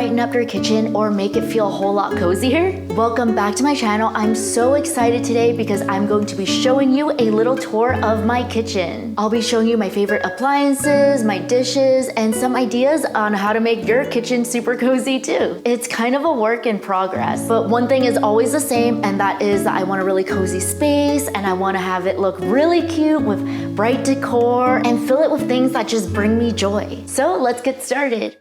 brighten up your kitchen or make it feel a whole lot cozier? Welcome back to my channel. I'm so excited today because I'm going to be showing you a little tour of my kitchen. I'll be showing you my favorite appliances, my dishes, and some ideas on how to make your kitchen super cozy too. It's kind of a work in progress, but one thing is always the same, and that is that I want a really cozy space and I want to have it look really cute with bright decor and fill it with things that just bring me joy. So let's get started.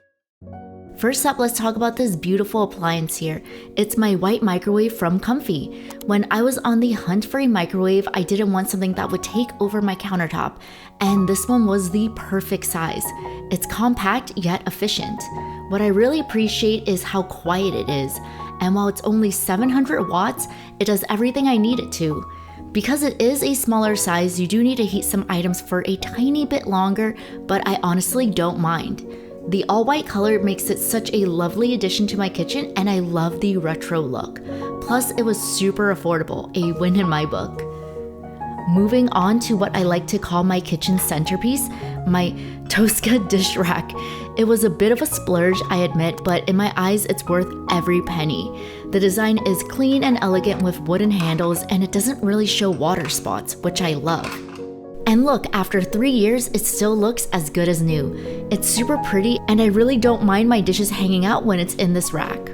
First up, let's talk about this beautiful appliance here. It's my white microwave from Comfy. When I was on the hunt for a microwave, I didn't want something that would take over my countertop, and this one was the perfect size. It's compact yet efficient. What I really appreciate is how quiet it is, and while it's only 700 watts, it does everything I need it to. Because it is a smaller size, you do need to heat some items for a tiny bit longer, but I honestly don't mind. The all-white color makes it such a lovely addition to my kitchen, and I love the retro look. Plus, it was super affordable, a win in my book. Moving on to what I like to call my kitchen centerpiece, my Tosca dish rack. It was a bit of a splurge, I admit, but in my eyes, it's worth every penny. The design is clean and elegant with wooden handles, and it doesn't really show water spots, which I love. And look, after 3 years, it still looks as good as new. It's super pretty, and I really don't mind my dishes hanging out when it's in this rack.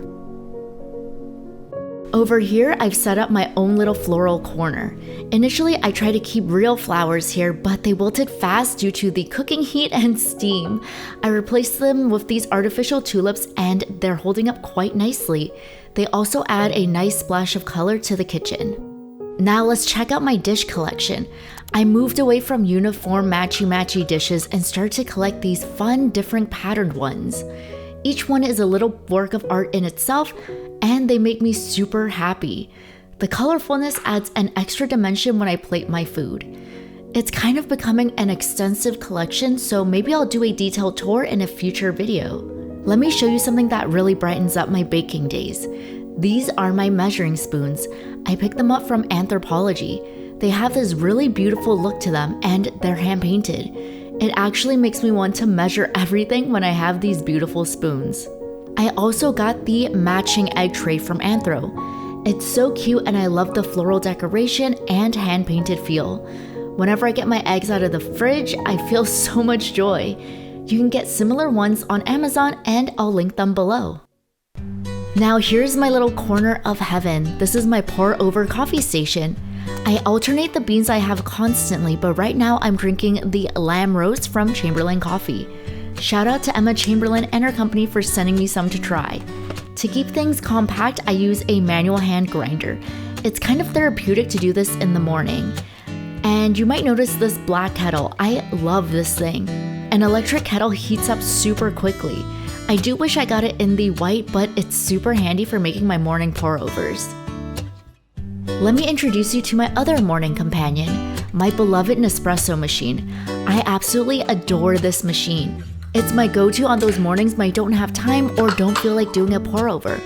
Over here, I've set up my own little floral corner. Initially, I tried to keep real flowers here, but they wilted fast due to the cooking heat and steam. I replaced them with these artificial tulips, and they're holding up quite nicely. They also add a nice splash of color to the kitchen. Now let's check out my dish collection. I moved away from uniform matchy-matchy dishes and started to collect these fun, different patterned ones. Each one is a little work of art in itself, and they make me super happy. The colorfulness adds an extra dimension when I plate my food. It's kind of becoming an extensive collection, so maybe I'll do a detailed tour in a future video. Let me show you something that really brightens up my baking days. These are my measuring spoons. I picked them up from Anthropology. They have this really beautiful look to them, and they're hand painted. It actually makes me want to measure everything when I have these beautiful spoons. I also got the matching egg tray from Anthro. It's so cute, and I love the floral decoration and hand painted feel. Whenever I get my eggs out of the fridge, I feel so much joy. You can get similar ones on Amazon, and I'll link them below. Now here's my little corner of heaven. This is my pour over coffee station. I alternate the beans I have constantly, but right now I'm drinking the lamb roast from Chamberlain Coffee. Shout out to Emma Chamberlain and her company for sending me some to try. To keep things compact, I use a manual hand grinder. It's kind of therapeutic to do this in the morning. And you might notice this black kettle. I love this thing. An electric kettle heats up super quickly. I do wish I got it in the white, but it's super handy for making my morning pour-overs. Let me introduce you to my other morning companion, my beloved Nespresso Machine. I absolutely adore this machine. It's my go-to on those mornings when I don't have time or don't feel like doing a pour-over.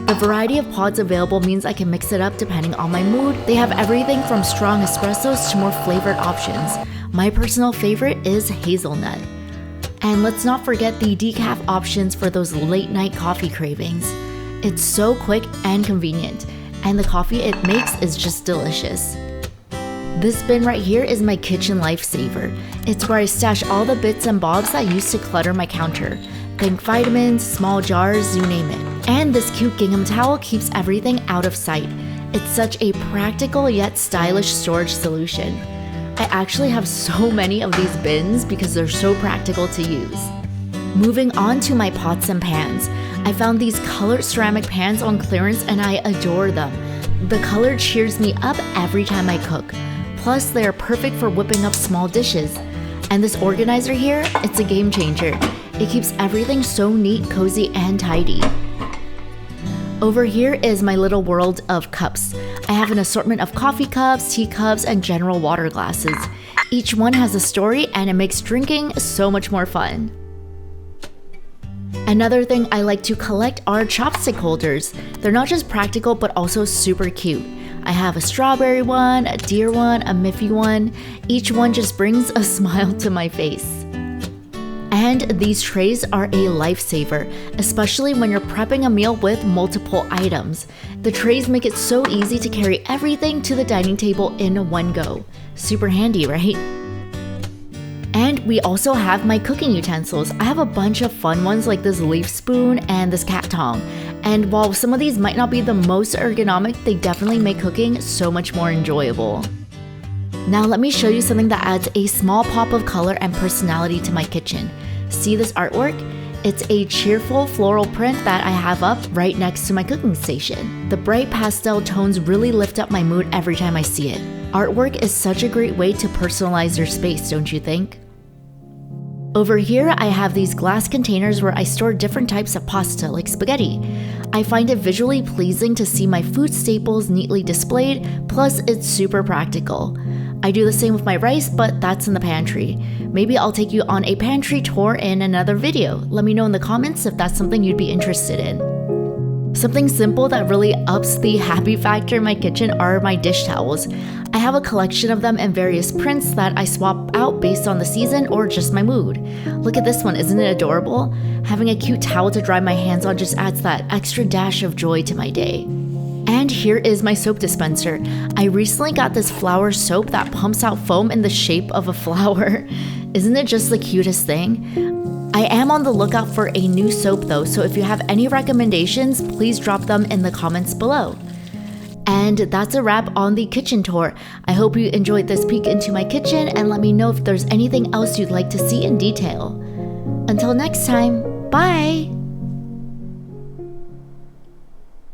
The variety of pods available means I can mix it up depending on my mood. They have everything from strong espressos to more flavored options. My personal favorite is hazelnut. And let's not forget the decaf options for those late night coffee cravings. It's so quick and convenient, and the coffee it makes is just delicious. This bin right here is my kitchen lifesaver. It's where I stash all the bits and bobs that I use to clutter my counter. Think vitamins, small jars, you name it. And this cute gingham towel keeps everything out of sight. It's such a practical yet stylish storage solution. I actually have so many of these bins because they're so practical to use. Moving on to my pots and pans. I found these colored ceramic pans on clearance and I adore them. The color cheers me up every time I cook. Plus, they are perfect for whipping up small dishes. And this organizer here, it's a game changer. It keeps everything so neat, cozy, and tidy. Over here is my little world of cups. I have an assortment of coffee cups, tea cups, and general water glasses. Each one has a story and it makes drinking so much more fun. Another thing I like to collect are chopstick holders. They're not just practical but also super cute. I have a strawberry one, a deer one, a Miffy one. Each one just brings a smile to my face. And these trays are a lifesaver, especially when you're prepping a meal with multiple items. The trays make it so easy to carry everything to the dining table in one go. Super handy, right? And we also have my cooking utensils. I have a bunch of fun ones like this leaf spoon and this cat tong. And while some of these might not be the most ergonomic, they definitely make cooking so much more enjoyable. Now let me show you something that adds a small pop of color and personality to my kitchen. See this artwork? It's a cheerful floral print that I have up right next to my cooking station. The bright pastel tones really lift up my mood every time I see it. Artwork is such a great way to personalize your space, don't you think? Over here, I have these glass containers where I store different types of pasta, like spaghetti. I find it visually pleasing to see my food staples neatly displayed, plus it's super practical. I do the same with my rice, but that's in the pantry. Maybe I'll take you on a pantry tour in another video. Let me know in the comments if that's something you'd be interested in. Something simple that really ups the happy factor in my kitchen are my dish towels. I have a collection of them in various prints that I swap out based on the season or just my mood. Look at this one, isn't it adorable? Having a cute towel to dry my hands on just adds that extra dash of joy to my day. And here is my soap dispenser. I recently got this flower soap that pumps out foam in the shape of a flower. Isn't it just the cutest thing? I am on the lookout for a new soap though, so if you have any recommendations, please drop them in the comments below. And that's a wrap on the kitchen tour. I hope you enjoyed this peek into my kitchen and let me know if there's anything else you'd like to see in detail. Until next time, bye!